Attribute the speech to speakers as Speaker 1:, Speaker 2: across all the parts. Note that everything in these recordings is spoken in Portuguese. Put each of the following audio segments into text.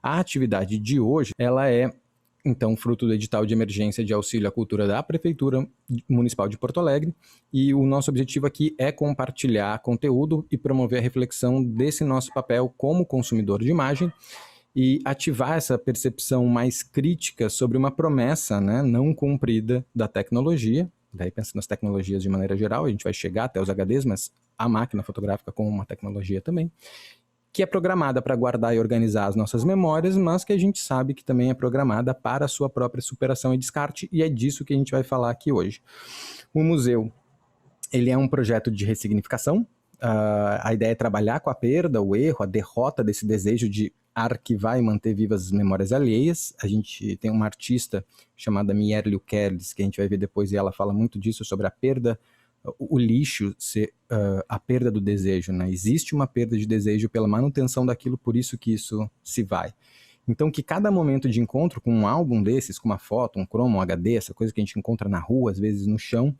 Speaker 1: A atividade de hoje, ela é, então, fruto do edital de emergência de auxílio à cultura da Prefeitura Municipal de Porto Alegre, e o nosso objetivo aqui é compartilhar conteúdo e promover a reflexão desse nosso papel como consumidor de imagem e ativar essa percepção mais crítica sobre uma promessa, né, não cumprida da tecnologia. Daí, pensando nas tecnologias de maneira geral, a gente vai chegar até os HDs, mas a máquina fotográfica como uma tecnologia também, que é programada para guardar e organizar as nossas memórias, mas que a gente sabe que também é programada para a sua própria superação e descarte, e é disso que a gente vai falar aqui hoje. O museu, ele é um projeto de ressignificação. A ideia é trabalhar com a perda, o erro, a derrota desse desejo de arquivar e manter vivas as memórias alheias. A gente tem uma artista chamada Mierle Ukeles, que a gente vai ver depois, e ela fala muito disso, sobre a perda, o lixo ser a perda do desejo, né? Existe uma perda de desejo pela manutenção daquilo, por isso que isso se vai. Então, que cada momento de encontro com um álbum desses, com uma foto, um cromo, um HD, essa coisa que a gente encontra na rua, às vezes no chão,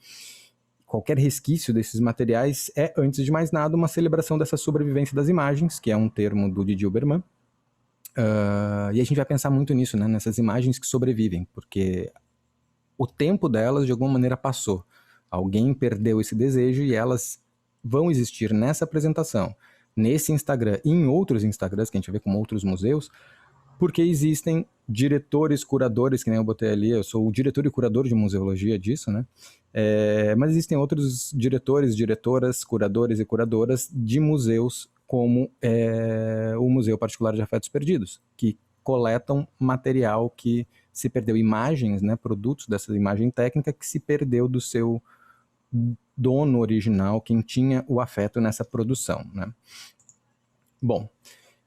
Speaker 1: qualquer resquício desses materiais é, antes de mais nada, uma celebração dessa sobrevivência das imagens, que é um termo do Didier Berman. E a gente vai pensar muito nisso, né? Nessas imagens que sobrevivem, porque o tempo delas, de alguma maneira, passou. Alguém perdeu esse desejo e elas vão existir nessa apresentação, nesse Instagram e em outros Instagrams que a gente vê com outros museus, porque existem diretores, curadores, que nem eu botei ali, eu sou o diretor e curador de museologia disso, né? Mas existem outros diretores, diretoras, curadores e curadoras de museus, como o Museu Particular de Afetos Perdidos, que coletam material que se perdeu, imagens, né, produtos dessa imagem técnica que se perdeu do seu dono original, quem tinha o afeto nessa produção, né? Bom,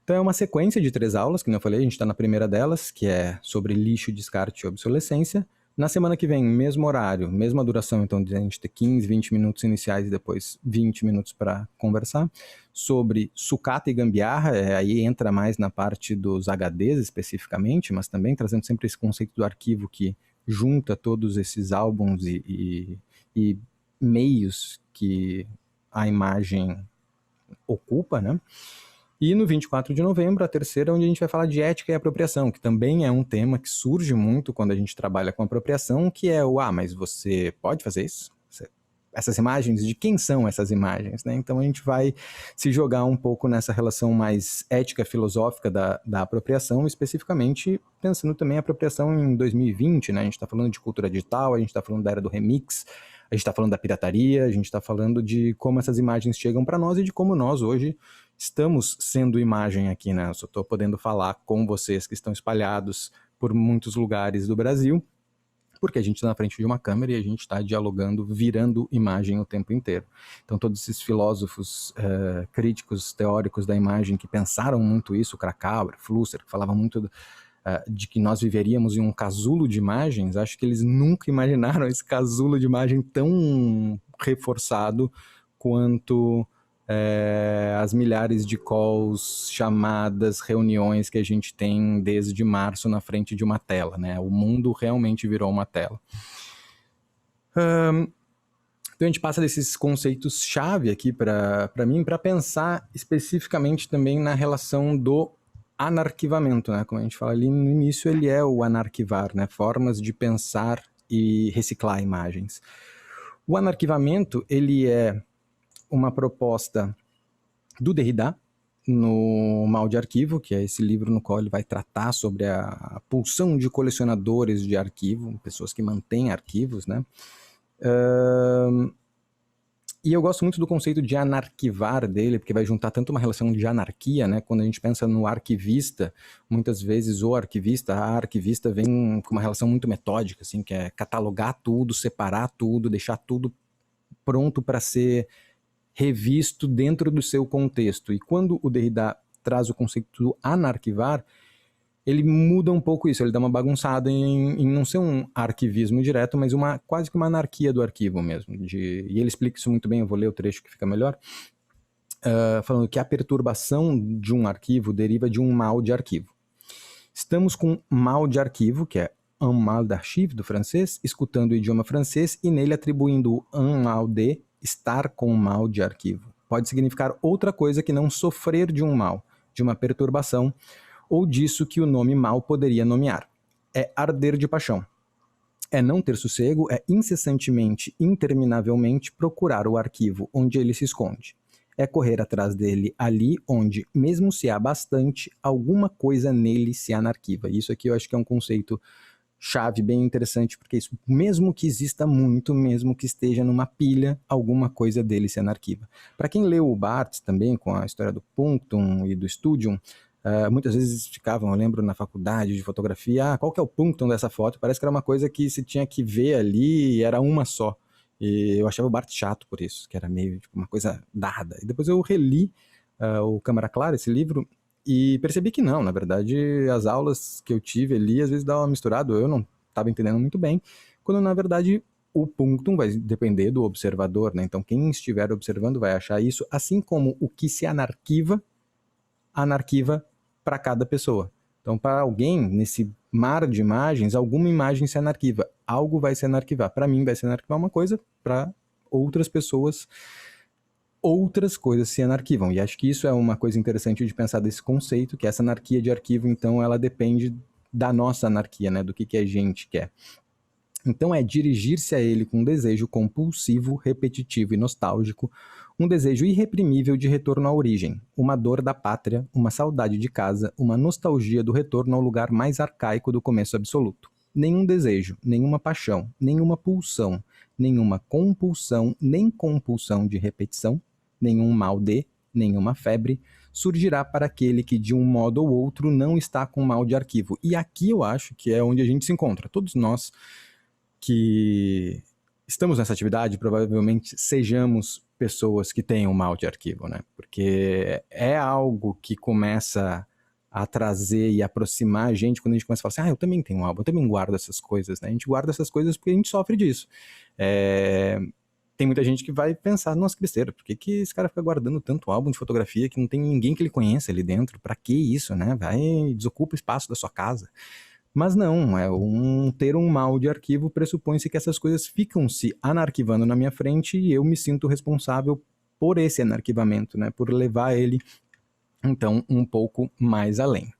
Speaker 1: então é uma sequência de 3 aulas, que eu falei, a gente está na primeira delas, que é sobre lixo, descarte e obsolescência. Na semana que vem, mesmo horário, mesma duração, então a gente tem 15, 20 minutos iniciais e depois 20 minutos para conversar, sobre sucata e gambiarra, aí entra mais na parte dos HDs especificamente, mas também trazendo sempre esse conceito do arquivo que junta todos esses álbuns e meios que a imagem ocupa, né? E no 24 de novembro, a terceira, onde a gente vai falar de ética e apropriação, que também é um tema que surge muito quando a gente trabalha com apropriação, que é mas você pode fazer isso? Essas imagens, de quem são essas imagens, né? Então a gente vai se jogar um pouco nessa relação mais ética filosófica da apropriação, especificamente pensando também a apropriação em 2020, né? A gente está falando de cultura digital, a gente está falando da era do remix, a gente está falando da pirataria, a gente está falando de como essas imagens chegam para nós e de como nós hoje estamos sendo imagem aqui, né? Eu só estou podendo falar com vocês que estão espalhados por muitos lugares do Brasil, porque a gente está na frente de uma câmera e a gente está dialogando, virando imagem o tempo inteiro. Então todos esses filósofos críticos, teóricos da imagem que pensaram muito isso, Krakauer, Flusser, que falavam muito de que nós viveríamos em um casulo de imagens, acho que eles nunca imaginaram esse casulo de imagem tão reforçado quanto as milhares de calls, chamadas, reuniões que a gente tem desde março na frente de uma tela, né? O mundo realmente virou uma tela. Então a gente passa desses conceitos-chave aqui para mim, para pensar especificamente também na relação do anarquivamento, né? Como a gente fala ali no início, ele é o anarquivar, né? Formas de pensar e reciclar imagens. O anarquivamento, ele é uma proposta do Derrida no Mal de Arquivo, que é esse livro no qual ele vai tratar sobre a pulsão de colecionadores de arquivo, pessoas que mantêm arquivos, né? E eu gosto muito do conceito de anarquivar dele, porque vai juntar tanto uma relação de anarquia, né? Quando a gente pensa no arquivista, muitas vezes a arquivista vem com uma relação muito metódica, assim, que é catalogar tudo, separar tudo, deixar tudo pronto para ser revisto dentro do seu contexto. E quando o Derrida traz o conceito do anarquivar, ele muda um pouco isso, ele dá uma bagunçada em não ser um arquivismo direto, mas quase que uma anarquia do arquivo mesmo. E ele explica isso muito bem, eu vou ler o trecho que fica melhor, falando que a perturbação de um arquivo deriva de um mal de arquivo. Estamos com mal de arquivo, que é un mal d'archive, do francês, escutando o idioma francês e nele atribuindo un mal de estar com mal de arquivo. Pode significar outra coisa que não sofrer de um mal, de uma perturbação, ou disso que o nome mal poderia nomear. É arder de paixão. É não ter sossego, é incessantemente, interminavelmente procurar o arquivo onde ele se esconde. É correr atrás dele ali onde, mesmo se há bastante, alguma coisa nele se anarquiva. Isso aqui eu acho que é um conceito chave bem interessante, porque isso, mesmo que exista muito, mesmo que esteja numa pilha, alguma coisa dele se anarquiva. Para quem leu o Barthes também, com a história do Punctum e do Studium, muitas vezes ficavam, eu lembro na faculdade de fotografia, qual que é o punctum dessa foto? Parece que era uma coisa que se tinha que ver ali e era uma só. E eu achava o Barthes chato por isso, que era meio tipo, uma coisa dada. E depois eu reli o Câmara Clara, esse livro, e percebi que não, na verdade, as aulas que eu tive ali, às vezes dava misturado, eu não estava entendendo muito bem, quando na verdade o punctum vai depender do observador, né? Então quem estiver observando vai achar isso, assim como o que se anarquiva para cada pessoa. Então, para alguém, nesse mar de imagens, alguma imagem se anarquiva. Algo vai se anarquivar. Para mim, vai se anarquivar uma coisa, para outras pessoas, outras coisas se anarquivam. E acho que isso é uma coisa interessante de pensar desse conceito, que essa anarquia de arquivo, então, ela depende da nossa anarquia, né? Do que a gente quer. Então é dirigir-se a ele com um desejo compulsivo, repetitivo e nostálgico, um desejo irreprimível de retorno à origem, uma dor da pátria, uma saudade de casa, uma nostalgia do retorno ao lugar mais arcaico do começo absoluto. Nenhum desejo, nenhuma paixão, nenhuma pulsão, nenhuma compulsão, nem compulsão de repetição, nenhum mal de, nenhuma febre, surgirá para aquele que de um modo ou outro não está com mal de arquivo. E aqui eu acho que é onde a gente se encontra. Todos nós que estamos nessa atividade, provavelmente sejamos pessoas que tenham mal de arquivo, né? Porque é algo que começa a trazer e aproximar a gente quando a gente começa a falar assim, eu também tenho um álbum, eu também guardo essas coisas, né? A gente guarda essas coisas porque a gente sofre disso. Tem muita gente que vai pensar, nossa, que besteira, por que esse cara fica guardando tanto álbum de fotografia que não tem ninguém que ele conheça ali dentro? Pra que isso, né? Vai, desocupa o espaço da sua casa. Mas não, ter um mal de arquivo pressupõe-se que essas coisas ficam se anarquivando na minha frente e eu me sinto responsável por esse anarquivamento, né? Por levar ele, então, um pouco mais além.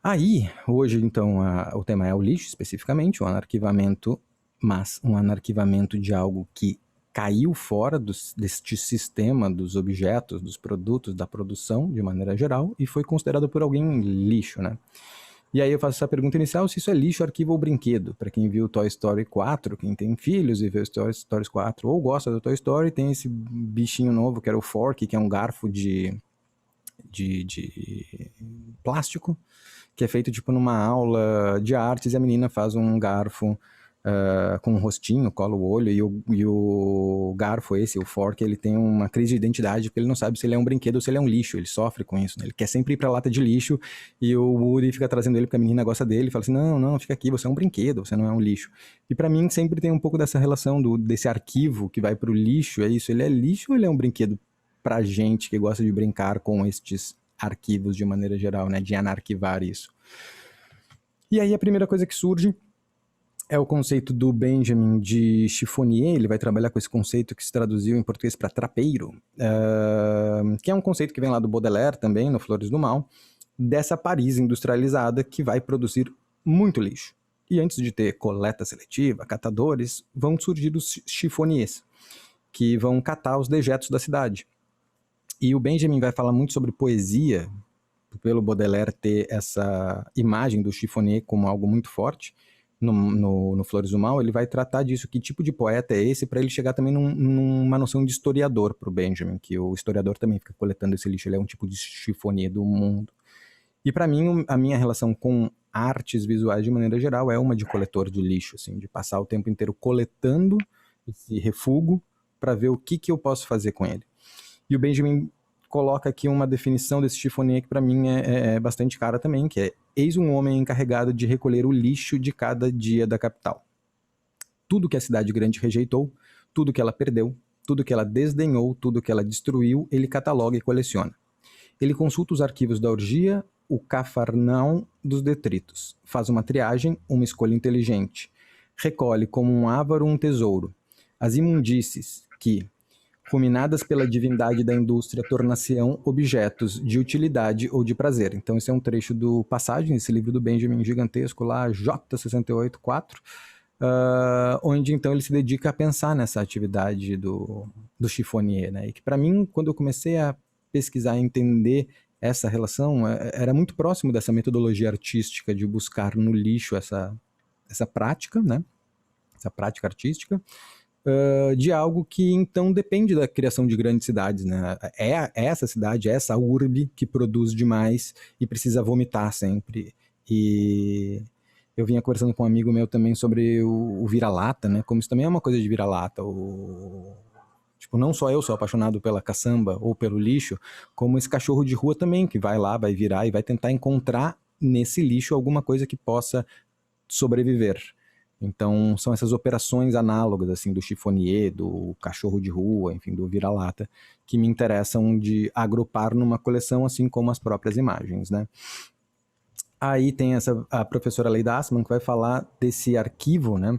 Speaker 1: Aí, hoje, então, o tema é o lixo, especificamente, o anarquivamento, mas um anarquivamento de algo que caiu fora deste sistema dos objetos, dos produtos, da produção, de maneira geral, e foi considerado por alguém lixo, né? E aí eu faço essa pergunta inicial, se isso é lixo, arquivo ou brinquedo. Para quem viu Toy Story 4, quem tem filhos e vê o Toy Story 4 ou gosta do Toy Story, tem esse bichinho novo que era o Fork, que é um garfo de plástico, que é feito tipo numa aula de artes e a menina faz um garfo com um rostinho, cola o olho e o garfo esse, o fork, ele tem uma crise de identidade porque ele não sabe se ele é um brinquedo ou se ele é um lixo, ele sofre com isso, né? Ele quer sempre ir pra lata de lixo e o Woody fica trazendo ele porque a menina gosta dele e fala assim, não, fica aqui, você é um brinquedo, você não é um lixo. E pra mim sempre tem um pouco dessa relação desse arquivo que vai pro lixo, é isso, ele é lixo ou ele é um brinquedo pra gente que gosta de brincar com estes arquivos de maneira geral, né, de anarquivar isso. E aí a primeira coisa que surge é o conceito do Benjamin de Chiffonnier, ele vai trabalhar com esse conceito que se traduziu em português para trapeiro, que é um conceito que vem lá do Baudelaire também, no Flores do Mal, dessa Paris industrializada que vai produzir muito lixo. E antes de ter coleta seletiva, catadores, vão surgir os chiffonniers, que vão catar os dejetos da cidade. E o Benjamin vai falar muito sobre poesia, pelo Baudelaire ter essa imagem do chiffonnier como algo muito forte, no Flores do Mal, ele vai tratar disso, que tipo de poeta é esse, para ele chegar também numa noção de historiador para o Benjamin, que o historiador também fica coletando esse lixo, ele é um tipo de chiffonnier do mundo. E para mim, a minha relação com artes visuais de maneira geral é uma de coletor de lixo, assim, de passar o tempo inteiro coletando esse refúgio para ver o que eu posso fazer com ele. E o Benjamin coloca aqui uma definição desse chiffonnier que para mim é bastante cara também, que é: eis um homem encarregado de recolher o lixo de cada dia da capital. Tudo que a cidade grande rejeitou, tudo que ela perdeu, tudo que ela desdenhou, tudo que ela destruiu, ele cataloga e coleciona. Ele consulta os arquivos da orgia, o cafarnaum dos detritos, faz uma triagem, uma escolha inteligente, recolhe como um avaro um tesouro, as imundícies que, ruminadas pela divindade da indústria, tornar-se-ão objetos de utilidade ou de prazer. Então esse é um trecho do Passagem, esse livro do Benjamin gigantesco lá, J68-4, onde então ele se dedica a pensar nessa atividade do chifonier, né? E que para mim, quando eu comecei a pesquisar e entender essa relação, era muito próximo dessa metodologia artística de buscar no lixo essa prática, né? Essa prática artística, de algo que então depende da criação de grandes cidades, né? É essa cidade, é essa urbe que produz demais e precisa vomitar sempre. E eu vinha conversando com um amigo meu também sobre o vira-lata, né? Como isso também é uma coisa de vira-lata. Tipo, não só eu sou apaixonado pela caçamba ou pelo lixo, como esse cachorro de rua também, que vai lá, vai virar e vai tentar encontrar nesse lixo alguma coisa que possa sobreviver. Então, são essas operações análogas, assim, do chifonier, do cachorro de rua, enfim, do vira-lata, que me interessam de agrupar numa coleção, assim como as próprias imagens, né? Aí tem a professora Leida Assmann, que vai falar desse arquivo, né?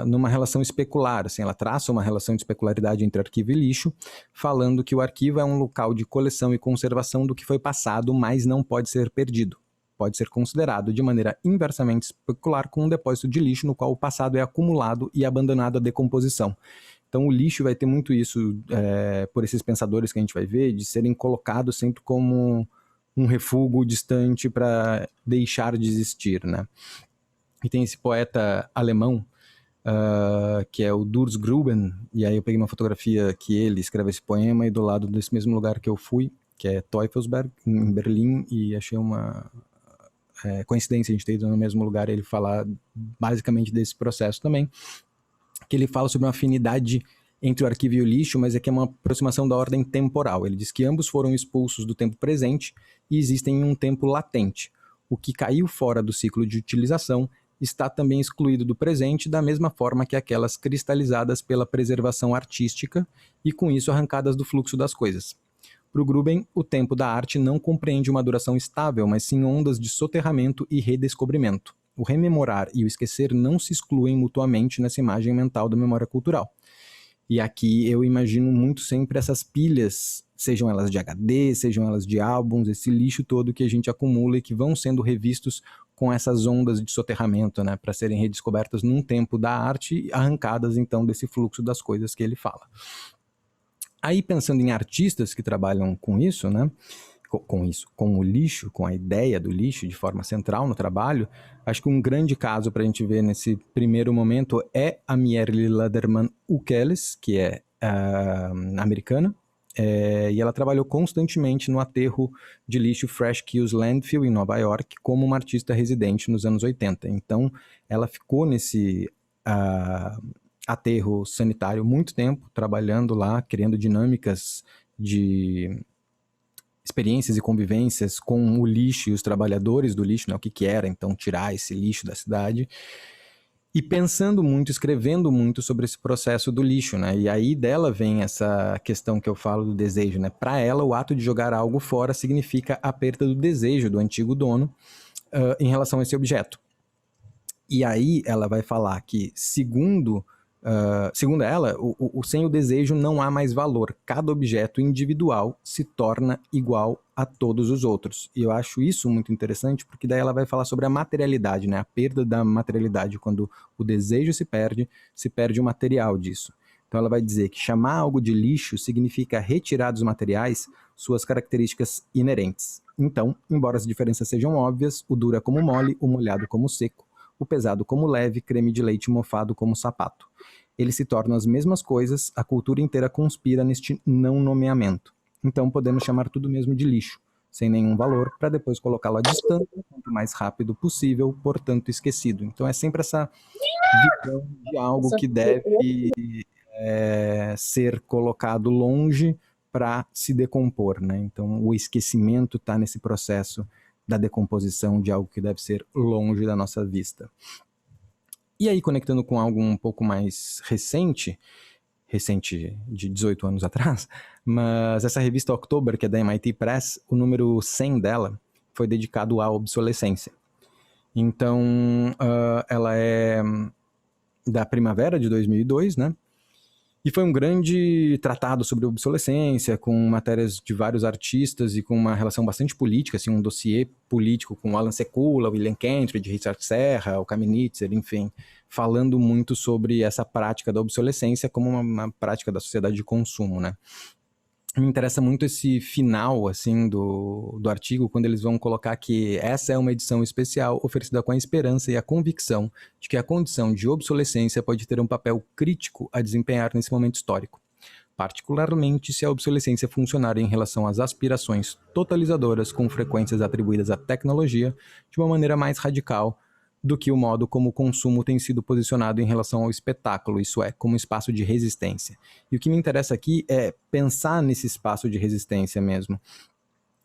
Speaker 1: Numa relação especular, assim, ela traça uma relação de especularidade entre arquivo e lixo, falando que o arquivo é um local de coleção e conservação do que foi passado, mas não pode ser perdido. Pode ser considerado de maneira inversamente especular como um depósito de lixo no qual o passado é acumulado e abandonado à decomposição. Então o lixo vai ter muito isso, por esses pensadores que a gente vai ver, de serem colocados sempre como um refúgio distante para deixar de existir, né? E tem esse poeta alemão, que é o Durs Gruben, e aí eu peguei uma fotografia que ele escreve esse poema, e do lado desse mesmo lugar que eu fui, que é Teufelsberg, em Berlim, e achei uma coincidência a gente ter ido no mesmo lugar, ele falar basicamente desse processo também, que ele fala sobre uma afinidade entre o arquivo e o lixo, mas é que é uma aproximação da ordem temporal. Ele diz que ambos foram expulsos do tempo presente e existem em um tempo latente. O que caiu fora do ciclo de utilização está também excluído do presente, da mesma forma que aquelas cristalizadas pela preservação artística e com isso arrancadas do fluxo das coisas. Para o Gruben, o tempo da arte não compreende uma duração estável, mas sim ondas de soterramento e redescobrimento. O rememorar e o esquecer não se excluem mutuamente nessa imagem mental da memória cultural. E aqui eu imagino muito sempre essas pilhas, sejam elas de HD, sejam elas de álbuns, esse lixo todo que a gente acumula e que vão sendo revistos com essas ondas de soterramento, né, para serem redescobertas num tempo da arte, arrancadas então desse fluxo das coisas que ele fala. Aí, pensando em artistas que trabalham com isso, né, com o lixo, com a ideia do lixo de forma central no trabalho, acho que um grande caso para a gente ver nesse primeiro momento é a Mierli Laderman Ukeles, que é americana, e ela trabalhou constantemente no aterro de lixo Fresh Kills Landfill, em Nova York, como uma artista residente nos anos 80. Então, ela ficou nesse aterro sanitário muito tempo, trabalhando lá, criando dinâmicas de experiências e convivências com o lixo e os trabalhadores do lixo, né, o que era então tirar esse lixo da cidade, e pensando muito, escrevendo muito sobre esse processo do lixo, né, e aí dela vem essa questão que eu falo do desejo, né, para ela o ato de jogar algo fora significa a perda do desejo do antigo dono em relação a esse objeto. E aí ela vai falar que, segundo ela, sem o desejo não há mais valor. Cada objeto individual se torna igual a todos os outros. E eu acho isso muito interessante, porque daí ela vai falar sobre a materialidade, né? A perda da materialidade. Quando o desejo se perde o material disso. Então ela vai dizer que chamar algo de lixo significa retirar dos materiais suas características inerentes. Então, embora as diferenças sejam óbvias, o duro é como mole, o molhado como seco, o pesado como leve, creme de leite mofado como sapato. Eles se tornam as mesmas coisas, a cultura inteira conspira neste não nomeamento. Então podemos chamar tudo mesmo de lixo, sem nenhum valor, para depois colocá-lo à distância, quanto mais rápido possível, portanto esquecido. Então é sempre essa visão de algo que deve ser colocado longe para se decompor, né? Então o esquecimento está nesse processo da decomposição de algo que deve ser longe da nossa vista. E aí, conectando com algo um pouco mais recente de 18 anos atrás, mas essa revista October, que é da MIT Press, o número 100 dela foi dedicado à obsolescência. Então, ela é da primavera de 2002, né? E foi um grande tratado sobre obsolescência, com matérias de vários artistas e com uma relação bastante política, assim, um dossiê político com Alan Sekula, William Kentridge, Richard Serra, o Kamenitzer, enfim, falando muito sobre essa prática da obsolescência como uma prática da sociedade de consumo, né? Me interessa muito esse final, assim, do artigo, quando eles vão colocar que essa é uma edição especial oferecida com a esperança e a convicção de que a condição de obsolescência pode ter um papel crítico a desempenhar nesse momento histórico, particularmente se a obsolescência funcionar em relação às aspirações totalizadoras com frequências atribuídas à tecnologia de uma maneira mais radical do que o modo como o consumo tem sido posicionado em relação ao espetáculo, isso é, como espaço de resistência. E o que me interessa aqui é pensar nesse espaço de resistência mesmo.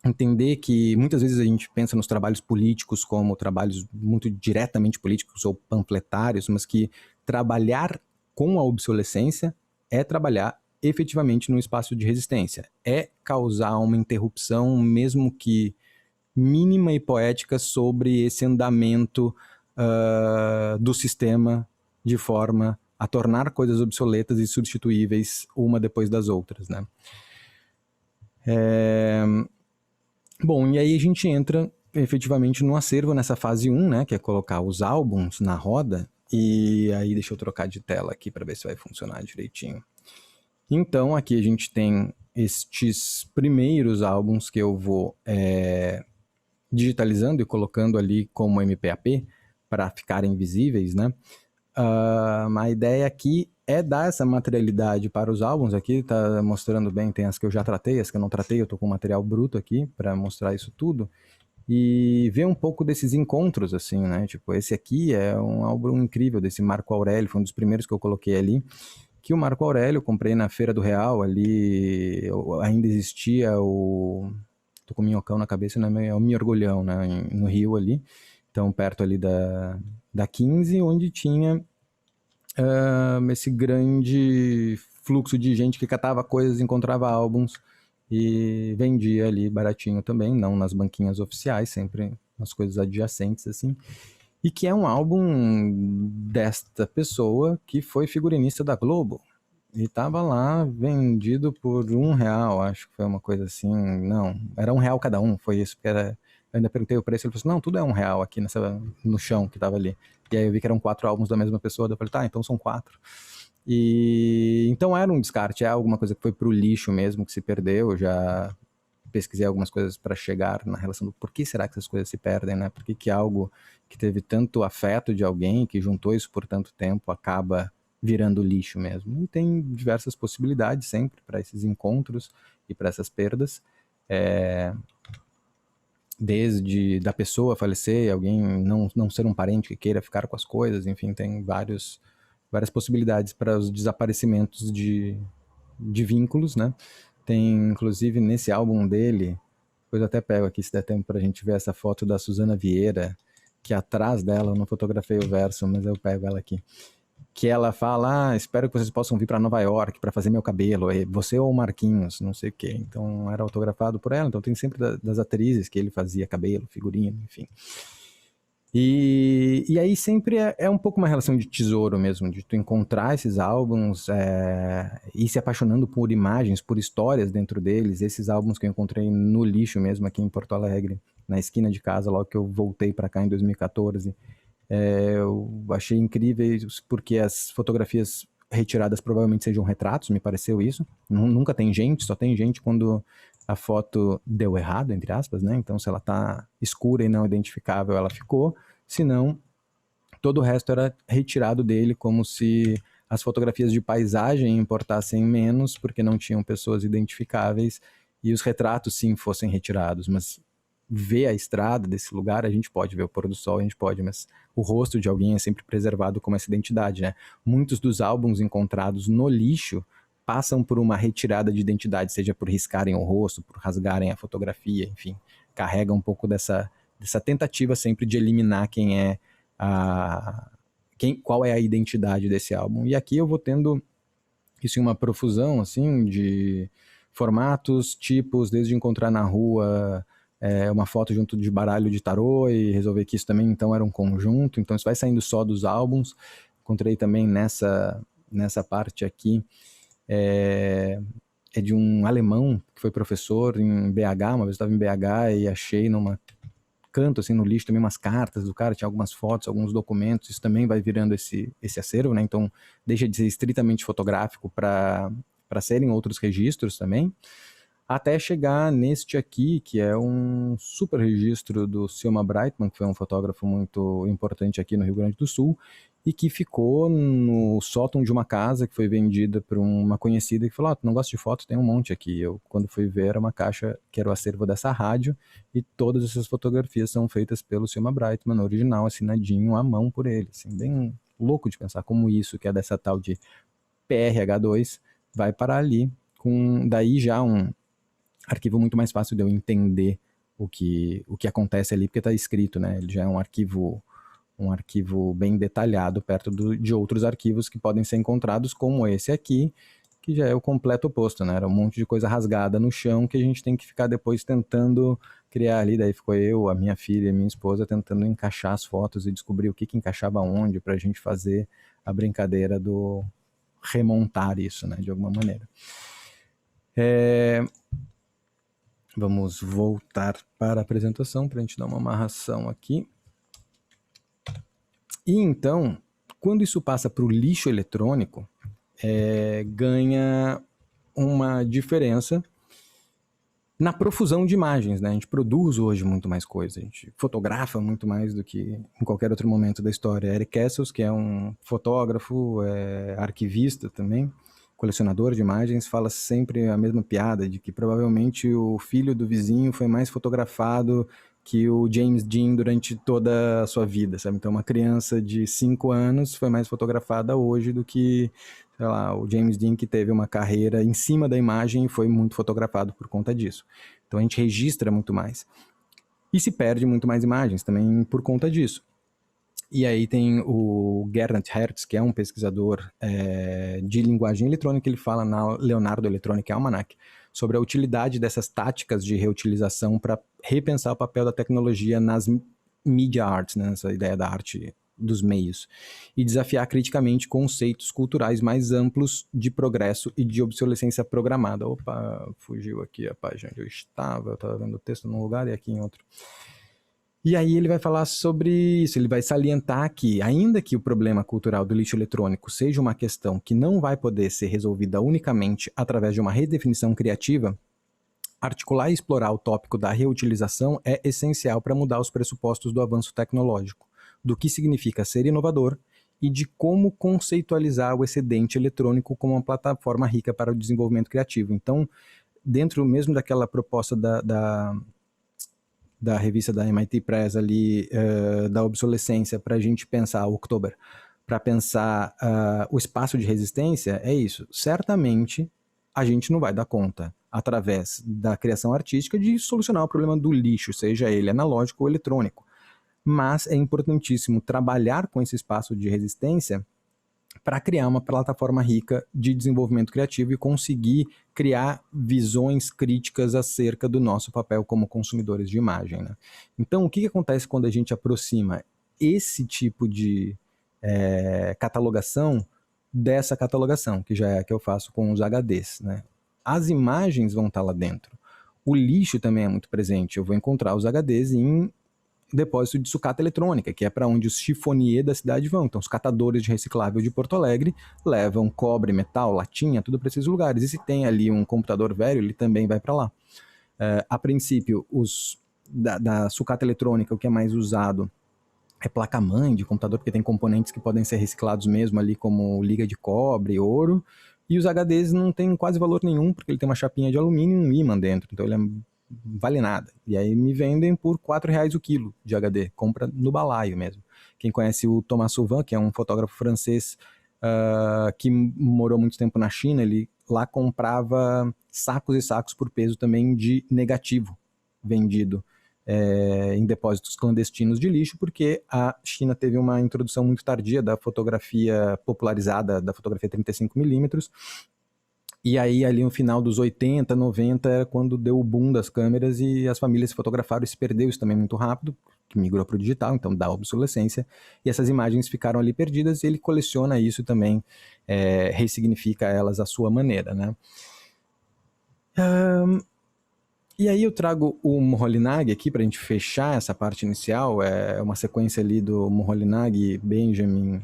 Speaker 1: Entender que muitas vezes a gente pensa nos trabalhos políticos como trabalhos muito diretamente políticos ou panfletários, mas que trabalhar com a obsolescência é trabalhar efetivamente num espaço de resistência, é causar uma interrupção, mesmo que mínima e poética, sobre esse andamento do sistema de forma a tornar coisas obsoletas e substituíveis uma depois das outras, né? Bom, e aí a gente entra efetivamente no acervo nessa fase 1, né, que é colocar os álbuns na roda, e aí deixa eu trocar de tela aqui para ver se vai funcionar direitinho. Então aqui a gente tem estes primeiros álbuns que eu vou digitalizando e colocando ali como MPAP para ficarem visíveis, né? A ideia aqui é dar essa materialidade para os álbuns. Aqui tá mostrando bem, tem as que eu já tratei, as que eu não tratei, eu tô com material bruto aqui para mostrar isso tudo. E ver um pouco desses encontros, assim, né? Tipo, esse aqui é um álbum incrível desse Marco Aurélio, foi um dos primeiros que eu coloquei ali, que o Marco Aurélio eu comprei na Feira do Real, ali ainda existia o... Tô com o Minhocão na cabeça, né? É o Miorgulhão, né? No Rio ali, então perto ali da 15, onde tinha esse grande fluxo de gente que catava coisas, encontrava álbuns e vendia ali baratinho também, não nas banquinhas oficiais, sempre nas coisas adjacentes, assim. E que é um álbum desta pessoa que foi figurinista da Globo. E tava lá vendido por R$1, acho que foi uma coisa assim. Não, era R$1 cada um, foi isso. Porque era, eu ainda perguntei o preço, ele falou assim, não, tudo é R$1 aqui no chão que tava ali. E aí eu vi que eram 4 álbuns da mesma pessoa, daí eu falei, tá, então são 4. E então era um descarte, é alguma coisa que foi pro lixo mesmo, que se perdeu. Eu já pesquisei algumas coisas para chegar na relação do por que será que essas coisas se perdem, né? Por que algo que teve tanto afeto de alguém, que juntou isso por tanto tempo, acaba virando lixo mesmo? E tem diversas possibilidades sempre para esses encontros e para essas perdas. Desde da pessoa falecer, alguém não ser um parente que queira ficar com as coisas, enfim, tem várias possibilidades para os desaparecimentos de vínculos, né? Tem, inclusive, nesse álbum dele, depois eu até pego aqui, se der tempo pra gente ver essa foto da Suzana Vieira, que atrás dela, eu não fotografei o verso, mas eu pego ela aqui, que ela fala, espero que vocês possam vir para Nova York para fazer meu cabelo, você ou o Marquinhos, não sei o quê. Então era autografado por ela, então tem sempre das atrizes que ele fazia cabelo, figurino, enfim. E aí sempre é um pouco uma relação de tesouro mesmo, de tu encontrar esses álbuns e se apaixonando por imagens, por histórias dentro deles. Esses álbuns que eu encontrei no lixo mesmo aqui em Porto Alegre, na esquina de casa, logo que eu voltei para cá em 2014, eu achei incríveis porque as fotografias retiradas provavelmente sejam retratos, me pareceu isso. Nunca tem gente, só tem gente quando a foto deu errado, entre aspas, né? Então, se ela tá escura e não identificável, ela ficou. Se não, todo o resto era retirado dele, como se as fotografias de paisagem importassem menos, porque não tinham pessoas identificáveis, e os retratos, sim, fossem retirados. Mas ver a estrada desse lugar, a gente pode ver o pôr do sol, a gente pode, mas o rosto de alguém é sempre preservado como essa identidade, né? Muitos dos álbuns encontrados no lixo passam por uma retirada de identidade, seja por riscarem o rosto, por rasgarem a fotografia, enfim, carrega um pouco dessa tentativa sempre de eliminar qual é a identidade desse álbum. E aqui eu vou tendo isso em uma profusão, assim, de formatos, tipos, desde encontrar na rua uma foto junto de baralho de tarô e resolver que isso também, então, era um conjunto. Então, isso vai saindo só dos álbuns. Encontrei também nessa parte aqui é de um alemão que foi professor em BH, uma vez eu estava em BH e achei numa canto, assim, no lixo, também umas cartas do cara, tinha algumas fotos, alguns documentos, isso também vai virando esse acervo, né? Então, deixa de ser estritamente fotográfico para serem outros registros também, até chegar neste aqui, que é um super registro do Selma Brightman, que foi um fotógrafo muito importante aqui no Rio Grande do Sul, e que ficou no sótão de uma casa que foi vendida por uma conhecida que falou, tu não gosta de foto? Tem um monte aqui. Eu, quando fui ver, era uma caixa que era o acervo dessa rádio, e todas essas fotografias são feitas pelo Selma Brightman, original, assinadinho à mão por ele. Assim, bem louco de pensar como isso, que é dessa tal de PRH2, vai parar ali, com daí já um arquivo muito mais fácil de eu entender o que acontece ali, porque está escrito, né? Ele já é um arquivo bem detalhado perto de outros arquivos que podem ser encontrados, como esse aqui, que já é o completo oposto, né? Era um monte de coisa rasgada no chão que a gente tem que ficar depois tentando criar ali. Daí ficou eu, a minha filha e minha esposa tentando encaixar as fotos e descobrir o que encaixava onde para a gente fazer a brincadeira do remontar isso, né? De alguma maneira. Vamos voltar para a apresentação para a gente dar uma amarração aqui. E então, quando isso passa para o lixo eletrônico, ganha uma diferença na profusão de imagens, né? A gente produz hoje muito mais coisa, a gente fotografa muito mais do que em qualquer outro momento da história. Eric Kessels, que é um fotógrafo, arquivista também, colecionador de imagens, fala sempre a mesma piada de que provavelmente o filho do vizinho foi mais fotografado que o James Dean durante toda a sua vida, sabe? Então uma criança de 5 anos foi mais fotografada hoje do que, sei lá, o James Dean, que teve uma carreira em cima da imagem e foi muito fotografado por conta disso. Então a gente registra muito mais. E se perde muito mais imagens também por conta disso. E aí tem o Gernot Hertz, que é um pesquisador de linguagem eletrônica, ele fala na Leonardo Electronic Almanac sobre a utilidade dessas táticas de reutilização para repensar o papel da tecnologia nas media arts, né, essa ideia da arte dos meios, e desafiar criticamente conceitos culturais mais amplos de progresso e de obsolescência programada. Opa, fugiu aqui a página onde eu estava vendo o texto num lugar e aqui em outro. E aí ele vai falar sobre isso, ele vai salientar que, ainda que o problema cultural do lixo eletrônico seja uma questão que não vai poder ser resolvida unicamente através de uma redefinição criativa, articular e explorar o tópico da reutilização é essencial para mudar os pressupostos do avanço tecnológico, do que significa ser inovador e de como conceitualizar o excedente eletrônico como uma plataforma rica para o desenvolvimento criativo. Então, dentro mesmo daquela proposta da revista da MIT Press ali, da obsolescência, para a gente pensar, October, para pensar o espaço de resistência, é isso. Certamente a gente não vai dar conta, através da criação artística, de solucionar o problema do lixo, seja ele analógico ou eletrônico. Mas é importantíssimo trabalhar com esse espaço de resistência para criar uma plataforma rica de desenvolvimento criativo e conseguir criar visões críticas acerca do nosso papel como consumidores de imagem, né? Então, o que acontece quando a gente aproxima esse tipo de catalogação dessa catalogação, que já é a que eu faço com os HDs, né? As imagens vão estar lá dentro. O lixo também é muito presente. Eu vou encontrar os HDs em depósito de sucata eletrônica, que é para onde os chifoniers da cidade vão. Então, os catadores de reciclável de Porto Alegre levam cobre, metal, latinha, tudo para esses lugares. E se tem ali um computador velho, ele também vai para lá. A princípio, da sucata eletrônica, o que é mais usado é placa-mãe de computador, porque tem componentes que podem ser reciclados mesmo ali, como liga de cobre, ouro. E os HDs não tem quase valor nenhum, porque ele tem uma chapinha de alumínio e um ímã dentro. Então, ele vale nada. E aí me vendem por R$4 o quilo de HD. Compra no balaio mesmo. Quem conhece o Thomas Sauvin, que é um fotógrafo francês que morou muito tempo na China, ele lá comprava sacos e sacos por peso também de negativo vendido em depósitos clandestinos de lixo, porque a China teve uma introdução muito tardia da fotografia popularizada, da fotografia 35mm, e aí ali no final dos 80, 90, era quando deu o boom das câmeras e as famílias se fotografaram e se perdeu isso também muito rápido. que migrou para o digital, então da obsolescência, e essas imagens ficaram ali perdidas, e ele coleciona isso também, ressignifica elas à sua maneira, né? E aí eu trago o Moholy-Nagy aqui para a gente fechar essa parte inicial, é uma sequência ali do Moholy-Nagy, Benjamin,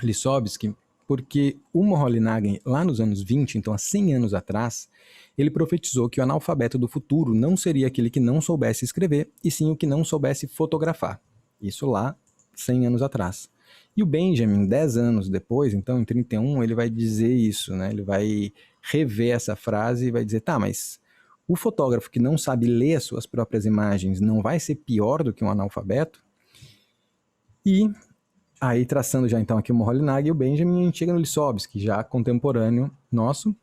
Speaker 1: Lipovetsky, porque o Moholy-Nagy, lá nos anos 20, então há 100 anos atrás, ele profetizou que o analfabeto do futuro não seria aquele que não soubesse escrever, e sim o que não soubesse fotografar. Isso lá, 100 anos atrás. E o Benjamin, 10 anos depois, então em 31, ele vai dizer isso, né? Ele vai rever essa frase e vai dizer, tá, mas o fotógrafo que não sabe ler as suas próprias imagens não vai ser pior do que um analfabeto? E aí, traçando já então aqui o Moholy-Nagy e o Benjamin, a gente chega no Lipovetsky, já contemporâneo nosso,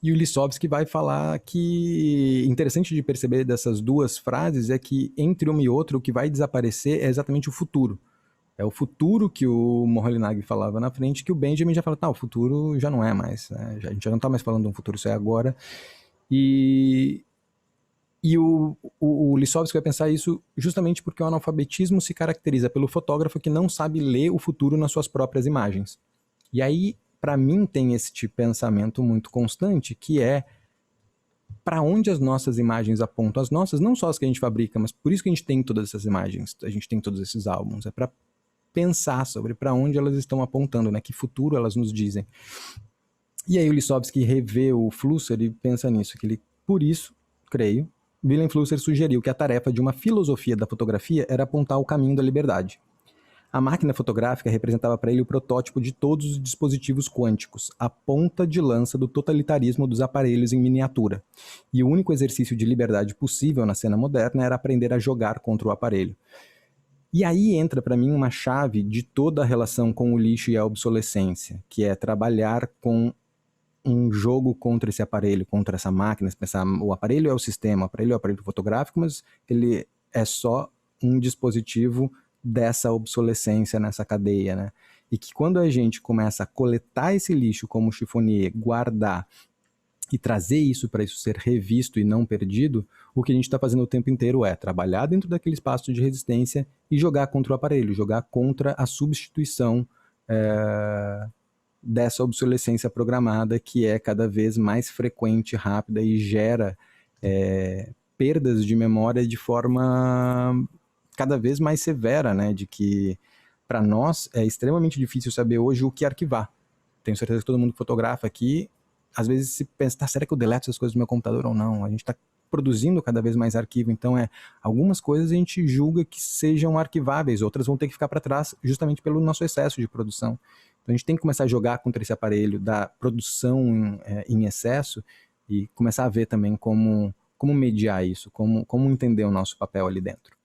Speaker 1: e o Lipovetsky vai falar que, interessante de perceber dessas duas frases, é que entre uma e outra o que vai desaparecer é exatamente o futuro. É o futuro que o Moholy-Nagy falava na frente, que o Benjamin já fala, tá, o futuro já não é mais, né? A gente já não está mais falando de um futuro, isso é agora. E o Lipovetsky vai pensar isso justamente porque o analfabetismo se caracteriza pelo fotógrafo que não sabe ler o futuro nas suas próprias imagens. E aí, para mim, tem este pensamento muito constante, que é para onde as nossas imagens apontam. As nossas, não só as que a gente fabrica, mas por isso que a gente tem todas essas imagens, a gente tem todos esses álbuns. É para pensar sobre para onde elas estão apontando, né? Que futuro elas nos dizem. E aí o Lipovetsky revê o Flusser e pensa nisso, que ele, por isso, creio, Wilhelm Flusser sugeriu que a tarefa de uma filosofia da fotografia era apontar o caminho da liberdade. A máquina fotográfica representava para ele o protótipo de todos os dispositivos quânticos, a ponta de lança do totalitarismo dos aparelhos em miniatura. E o único exercício de liberdade possível na cena moderna era aprender a jogar contra o aparelho. E aí entra para mim uma chave de toda a relação com o lixo e a obsolescência, que é trabalhar com um jogo contra esse aparelho, contra essa máquina. Pensar, o aparelho é o sistema, o aparelho é o aparelho fotográfico, mas ele é só um dispositivo dessa obsolescência nessa cadeia, né? E que quando a gente começa a coletar esse lixo como chifonier, guardar e trazer isso para isso ser revisto e não perdido, o que a gente está fazendo o tempo inteiro é trabalhar dentro daquele espaço de resistência e jogar contra o aparelho, jogar contra a substituição dessa obsolescência programada, que é cada vez mais frequente, rápida e gera perdas de memória de forma cada vez mais severa, né? De que para nós é extremamente difícil saber hoje o que arquivar. Tenho certeza que todo mundo que fotografa aqui, às vezes se pensa, tá, será que eu deleto essas coisas do meu computador ou não? A gente está produzindo cada vez mais arquivo, então algumas coisas a gente julga que sejam arquiváveis, outras vão ter que ficar para trás justamente pelo nosso excesso de produção. Então a gente tem que começar a jogar contra esse aparelho da produção em excesso e começar a ver também como mediar isso, como entender o nosso papel ali dentro.